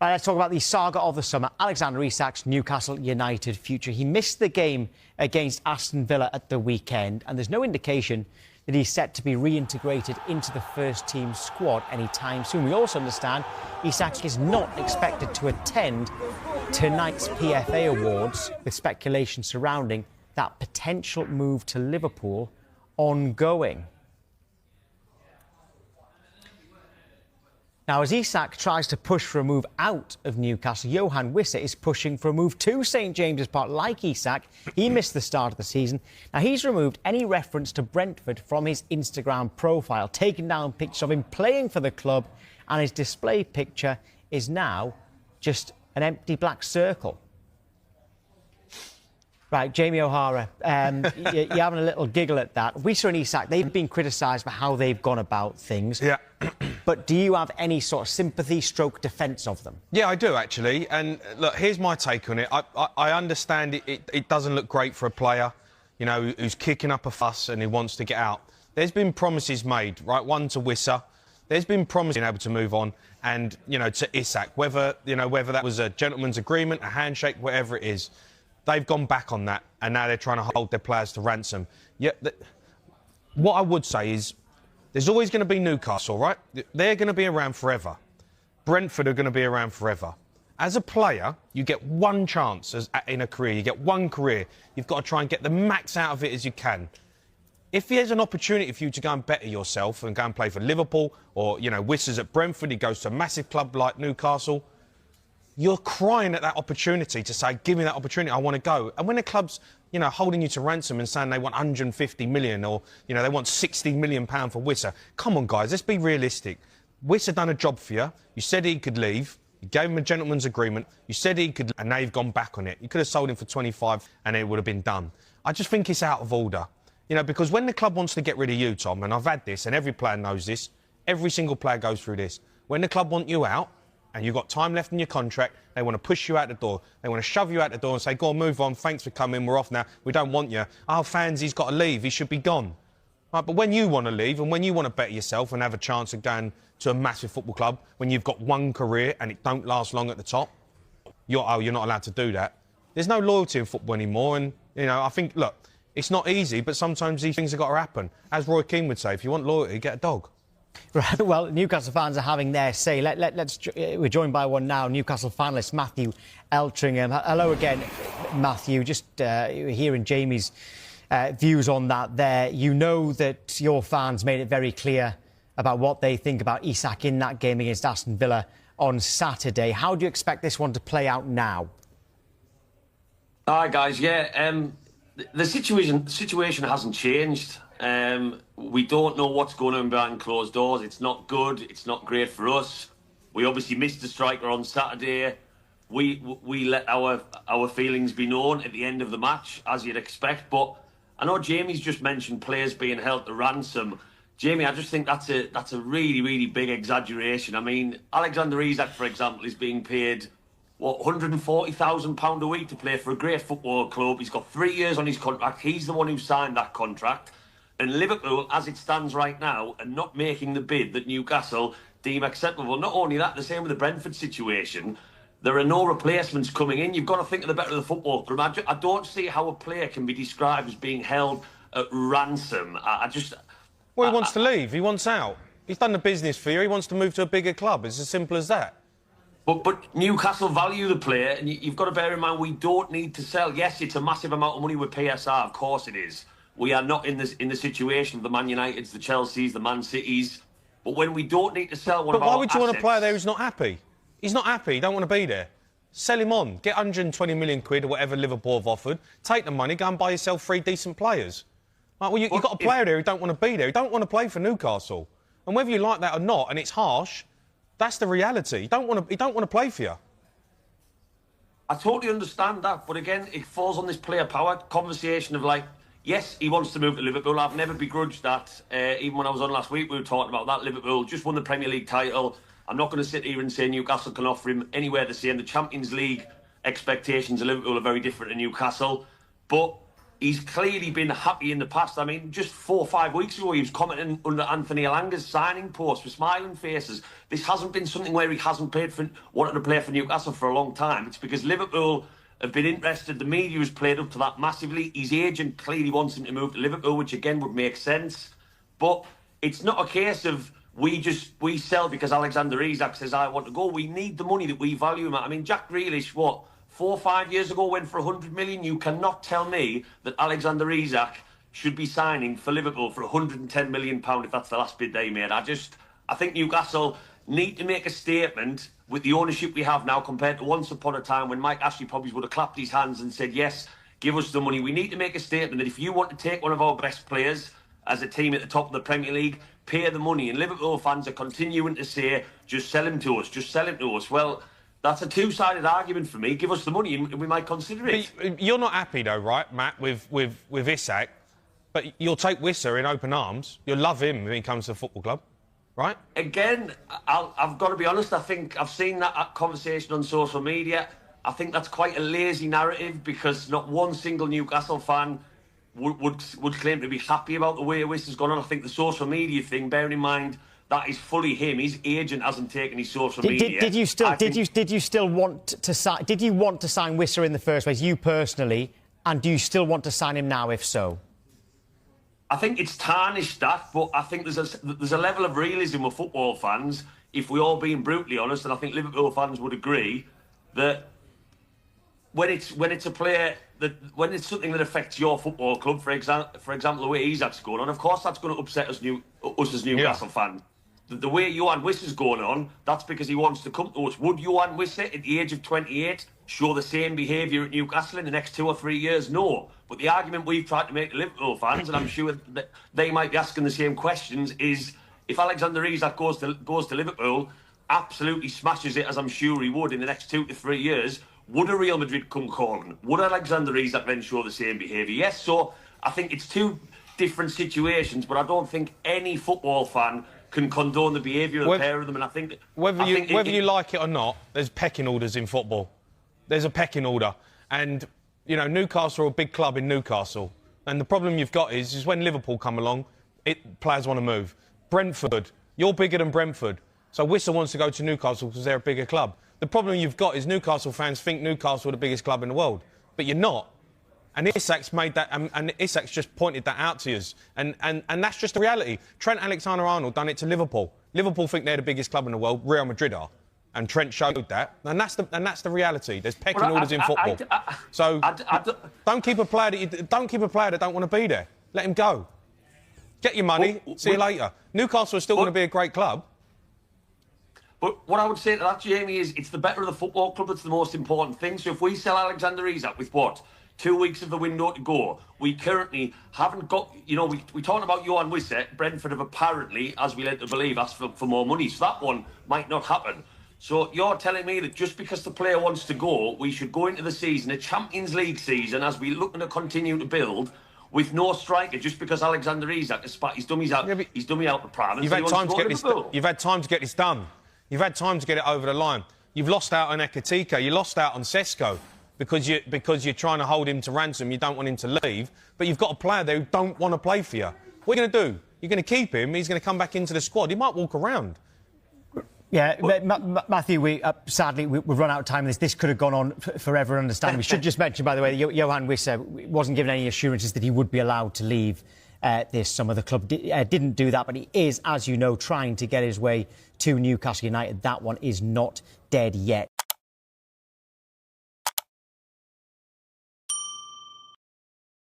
Right, let's talk about the saga of the summer. Alexander Isak's Newcastle United future. He missed the game against Aston Villa at the weekend, and there's no indication that he's set to be reintegrated into the first-team squad anytime soon. We also understand Isak is not expected to attend tonight's PFA Awards, with speculation surrounding that potential move to Liverpool ongoing. Now, as Isak tries to push for a move out of Newcastle, Yoane Wissa is pushing for a move to St James's Park. Like Isak, he missed the start of the season. Now, he's removed any reference to Brentford from his Instagram profile, taken down pictures of him playing for the club, and his display picture is now just an empty black circle. Right, JamieOHara, you're having a little giggle at that. Wissa and Isak, they've been criticised for how they've gone about things. Yeah. But do you have any sort of sympathy stroke defence of them? Yeah, I do, actually. And look, here's my take on it. I understand it doesn't look great for a player, you know, who's kicking up a fuss and who wants to get out. There's been promises made, right? One to Wissa. There's been promises being able to move on, and, you know, to Isak, whether that was a gentleman's agreement, a handshake, whatever it is. They've gone back on that, and now they're trying to hold their players to ransom. Yeah, what I would say is there's always going to be Newcastle, right? They're going to be around forever. Brentford are going to be around forever. As a player, you get one chance in a career. You get one career. You've got to try and get the max out of it as you can. If there's an opportunity for you to go and better yourself and go and play for Liverpool, or, you know, Wissa's at Brentford, he goes to a massive club like Newcastle, you're crying at that opportunity to say, give me that opportunity, I want to go. And when the club's, you know, holding you to ransom and saying they want 150 million, or, you know, they want 60 million pound for Wissa, come on, guys, let's be realistic. Wissa done a job for you. You said he could leave. You gave him a gentleman's agreement. You said he could, and now you've gone back on it. You could have sold him for 25 and it would have been done. I just think it's out of order. You know, because when the club wants to get rid of you, Tom, and I've had this, and every player knows this, every single player goes through this. When the club want you out, and you've got time left in your contract, they want to push you out the door. They want to shove you out the door and say, go on, move on, thanks for coming, we're off now, we don't want you. Oh, fans, he's got to leave, he should be gone. Right, but when you want to leave and when you want to better yourself and have a chance of going to a massive football club, when you've got one career and it don't last long at the top, you're not allowed to do that. There's no loyalty in football anymore, and, you know, I think, look, it's not easy, but sometimes these things have got to happen. As Roy Keane would say, if you want loyalty, get a dog. Right, well, Newcastle fans are having their say. We're joined by one now, Newcastle finalist Matthew Eltringham. Hello again, Matthew. Just hearing Jamie's views on that there. You know that your fans made it very clear about what they think about Isak in that game against Aston Villa on Saturday. How do you expect this one to play out now? Hi, guys. Yeah, the situation hasn't changed. We don't know what's going on behind closed doors. It's not good. It's not great for us. We obviously missed the striker on Saturday. We let our feelings be known at the end of the match, as you'd expect. But I know Jamie's just mentioned players being held to ransom. Jamie, I just think that's a really, really big exaggeration. I mean, Alexander Isak, for example, is being paid, what, £140,000 a week to play for a great football club. He's got 3 years on his contract. He's the one who signed that contract. And Liverpool, as it stands right now, are not making the bid that Newcastle deem acceptable. Not only that, the same with the Brentford situation. There are no replacements coming in. You've got to think of the better of the football club. I don't see how a player can be described as being held at ransom. Well, he wants to leave. He wants out. He's done the business for you. He wants to move to a bigger club. It's as simple as that. But Newcastle value the player, and you've got to bear in mind we don't need to sell. Yes, it's a massive amount of money with PSR. Of course it is. We are not in the situation of the Man Uniteds, the Chelseas, the Man Cities. But when we don't need to sell one of our assets... But why would you want a player there who's not happy? He's not happy. He don't want to be there. Sell him on. Get 120 million quid or whatever Liverpool have offered. Take the money, go and buy yourself 3 decent players. Right, well, you've got a player there who don't want to be there. He don't want to play for Newcastle. And whether you like that or not, and it's harsh, that's the reality. He don't want to play for you. I totally understand that. But again, it falls on this player power conversation of, like, yes, he wants to move to Liverpool. I've never begrudged that. Even when I was on last week, we were talking about that. Liverpool just won the Premier League title. I'm not going to sit here and say Newcastle can offer him anywhere the same. The Champions League expectations of Liverpool are very different to Newcastle. But he's clearly been happy in the past. I mean, just 4 or 5 weeks ago, he was commenting under Anthony Elanga's signing post with smiling faces. This hasn't been something where he hasn't wanted to play for Newcastle for a long time. It's because Liverpool have been interested. The media has played up to that massively. His agent clearly wants him to move to Liverpool, which again would make sense. But it's not a case of we sell because Alexander-Isak says, I want to go. We need the money that we value him at. I mean, Jack Grealish, 4 or 5 years ago went for 100 million. You cannot tell me that Alexander-Isak should be signing for Liverpool for 110 million pound if that's the last bid they made. I think Newcastle need to make a statement with the ownership we have now compared to once upon a time when Mike Ashley probably would have clapped his hands and said, yes, give us the money. We need to make a statement that if you want to take one of our best players as a team at the top of the Premier League, pay the money. And Liverpool fans are continuing to say, just sell him to us, just sell him to us. Well, that's a two-sided argument for me. Give us the money and we might consider it. But you're not happy, though, right, Matt, with Isak? But you'll take Wissa in open arms. You'll love him when he comes to the football club, right? Again, I've got to be honest. I think I've seen that conversation on social media. I think that's quite a lazy narrative because not one single Newcastle fan would claim to be happy about the way Wissa's gone on. I think the social media thing, bearing in mind that is fully him. His agent hasn't taken his social media. Did you still want to sign? Did you want to sign Wissa in the first place, you personally? And do you still want to sign him now? If so, I think it's tarnished that, but I think there's a level of realism with football fans. If we're all being brutally honest, and I think Liverpool fans would agree that when it's a player when it's something that affects your football club, for example, the way Isak's going on, of course that's going to upset us as Newcastle fans. The way Yoane Wissa's going on, that's because he wants to come to us. Would Yoane Wissa, at the age of 28, show the same behaviour at Newcastle in the next 2 or 3 years? No. But the argument we've tried to make to Liverpool fans, and I'm sure that they might be asking the same questions, is if Alexander-Isak goes to Liverpool, absolutely smashes it, as I'm sure he would in the next 2 to 3 years, would a Real Madrid come calling? Would Alexander-Isak then show the same behaviour? Yes. So I think it's two different situations, but I don't think any football fan can condone the behaviour of the pair of them. And I think whether you like it or not, there's pecking orders in football. There's a pecking order, and you know Newcastle are a big club in Newcastle, and the problem you've got is when Liverpool come along, players want to move. Brentford, you're bigger than Brentford, so Wissa wants to go to Newcastle because they're a bigger club. The problem you've got is Newcastle fans think Newcastle are the biggest club in the world, but you're not. And Isak's made that, and Isak's just pointed that out to us, and that's just the reality. Trent Alexander-Arnold done it to Liverpool. Liverpool think they're the biggest club in the world. Real Madrid are, and Trent showed that. And that's the reality. There's pecking orders in football. Don't keep a player that don't want to be there. Let him go. Get your money. See you later. Newcastle is still going to be a great club. But what I would say to that, Jamie, is it's the better of the football club that's the most important thing. So if we sell Alexander-Isak with 2 weeks of the window to go, we currently haven't got, we talked about Yoane Wissa. Brentford have apparently, as we led to believe, asked for more money. So that one might not happen. So you're telling me that just because the player wants to go, we should go into the season, a Champions League season, as we're looking to continue to build, with no striker, just because Alexander-Isak has spat his dummies out, the prime. You've had time to get this. You've had time to get this done. You've had time to get it over the line. You've lost out on Ekatika. You lost out on Sesko because you're trying to hold him to ransom. You don't want him to leave, but you've got a player there who don't want to play for you. What are you going to do? You're going to keep him. He's going to come back into the squad. He might walk around. Yeah, Matthew, sadly, we've run out of time. This could have gone on forever, understanding. We should just mention, by the way, that Yoane Wissa wasn't given any assurances that he would be allowed to leave this summer. The club didn't do that, but he is, as you know, trying to get his way to Newcastle United. That one is not dead yet.